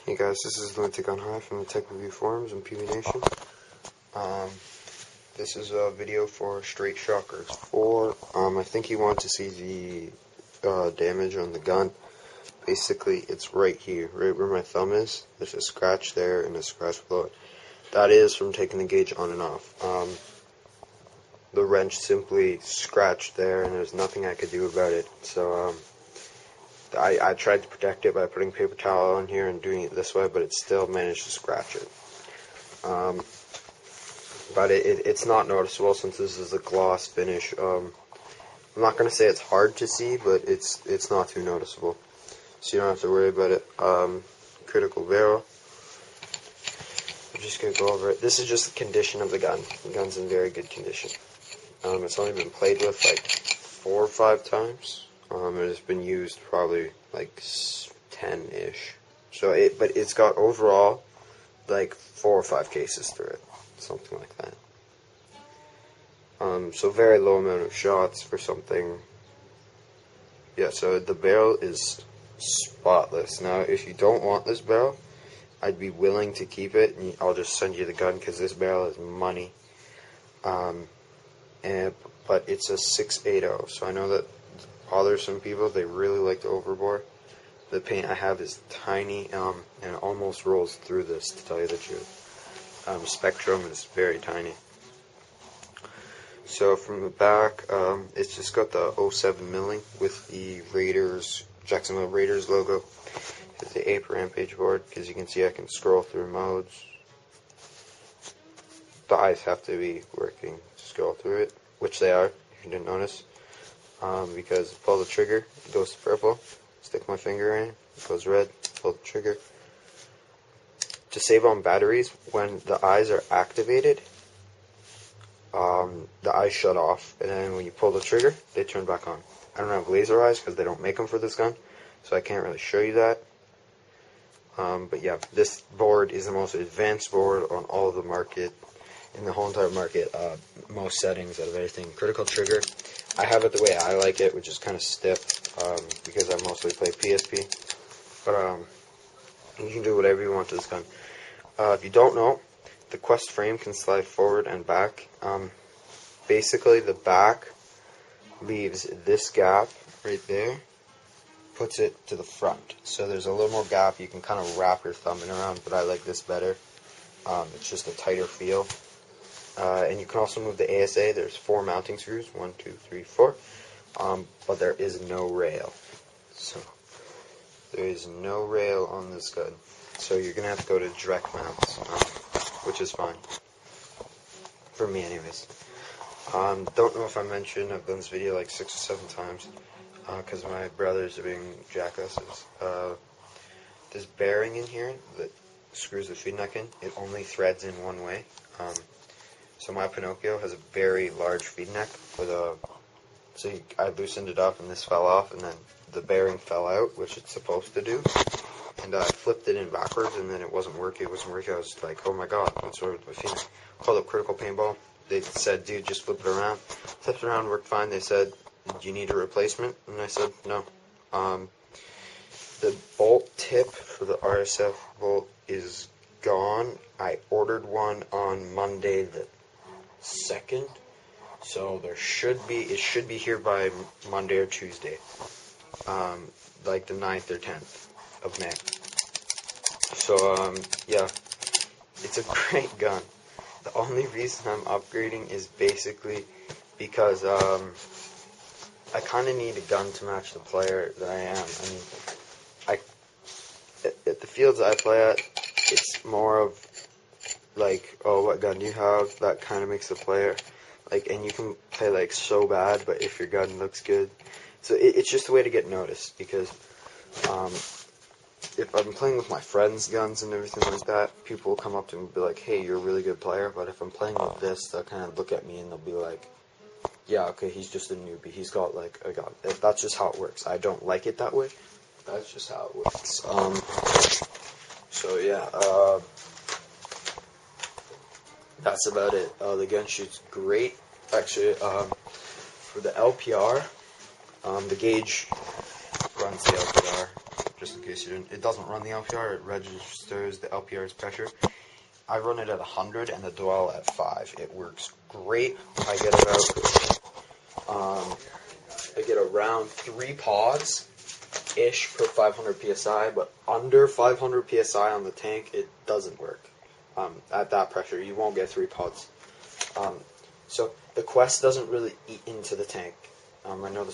Hey guys, this is Lunatic on High from the Tech Review Forums and PB Nation. This is a video for Straightshockers4. I think he wanted to see the damage on the gun. Basically, it's right here, right where my thumb is. There's a scratch there and a scratch below it. That is from taking the gauge on and off. The wrench simply scratched there, and there's nothing I could do about it. So, I tried to protect it by putting paper towel on here and doing it this way, but it still managed to scratch it. But it's not noticeable since this is a gloss finish. I'm not going to say it's hard to see, but it's not too noticeable. So you don't have to worry about it. Critical barrel. I'm just going to go over it. This is just the condition of the gun. The gun's in very good condition. It's only been played with like 4 or 5 times. It's been used probably like 10-ish. So but it's got overall like 4 or 5 cases through it, something like that. So very low amount of shots for something. Yeah, so the barrel is spotless. Now, if you don't want this barrel, I'd be willing to keep it, and I'll just send you the gun because this barrel is money. But it's a 680, so I know that bothers some people. They really like to overbore. The paint I have is tiny, and it almost rolls through this, to tell you the truth. Spectrum is very tiny. So from the back, it's just got the 07 milling with the Jacksonville Raiders logo. It's the Ape Rampage board, because you can see I can scroll through modes. The eyes have to be working to scroll through it, which they are, if you didn't notice. Because pull the trigger, it goes to purple. Stick my finger in, it goes red. Pull the trigger. To save on batteries, when the eyes are activated, the eyes shut off, and then when you pull the trigger, they turn back on. I don't have laser eyes because they don't make them for this gun, so I can't really show you that. But yeah, this board is the most advanced board on all of the market, in the whole entire market. Most settings out of anything. Critical trigger, I have it the way I like it, which is kind of stiff, because I mostly play PSP. But you can do whatever you want to this gun. If you don't know, the Quest frame can slide forward and back. Basically, the back leaves this gap right there, puts it to the front. So there's a little more gap. You can kind of wrap your thumb in around, but I like this better. It's just a tighter feel. And you can also move the ASA. There's 4 mounting screws, 1, 2, 3, 4. But there is no rail. So there is no rail on this gun. So you're going to have to go to direct mounts, which is fine. For me anyways. Don't know if I mentioned, I've done this video like 6 or 7 times, because my brothers are being jackasses. This bearing in here that screws the feed neck in, it only threads in one way. So my Pinocchio has a very large feed neck I loosened it up and this fell off, and then the bearing fell out, which it's supposed to do. And I flipped it in backwards, and then it wasn't working. I was like, oh my god, what's wrong with my feed neck? Called up Critical Paintball. They said, dude, just flip it around. Flipped it around, worked fine. They said, do you need a replacement? And I said, no. The bolt tip for the RSF bolt is gone. I ordered one on Monday the 2nd. So it should be here by Monday or Tuesday. Like the 9th or 10th of May. So, yeah. It's a great gun. The only reason I'm upgrading is basically because I kind of need a gun to match the player that I am. I mean, at the fields I play at, it's more of like, oh, what gun do you have? That kind of makes the player. Like, and you can play like so bad, but if your gun looks good, so it's just a way to get noticed. Because if I'm playing with my friends' guns and everything like that, people will come up to me and be like, hey, you're a really good player. But if I'm playing with this, they'll kind of look at me and they'll be like, yeah, okay, he's just a newbie. He's got like a gun. That's just how it works. I don't like it that way. That's just how it works. So yeah, that's about it. The gun shoots great. Actually, for the LPR, the gauge runs the LPR. just in case you didn't. It doesn't run the LPR, it registers the LPR's pressure. I run it at 100 and the dwell at 5. It works great. I get around 3 pods ish per 500 psi, but under 500 psi on the tank, it doesn't work. At that pressure, you won't get 3 pods. So the Quest doesn't really eat into the tank. I know this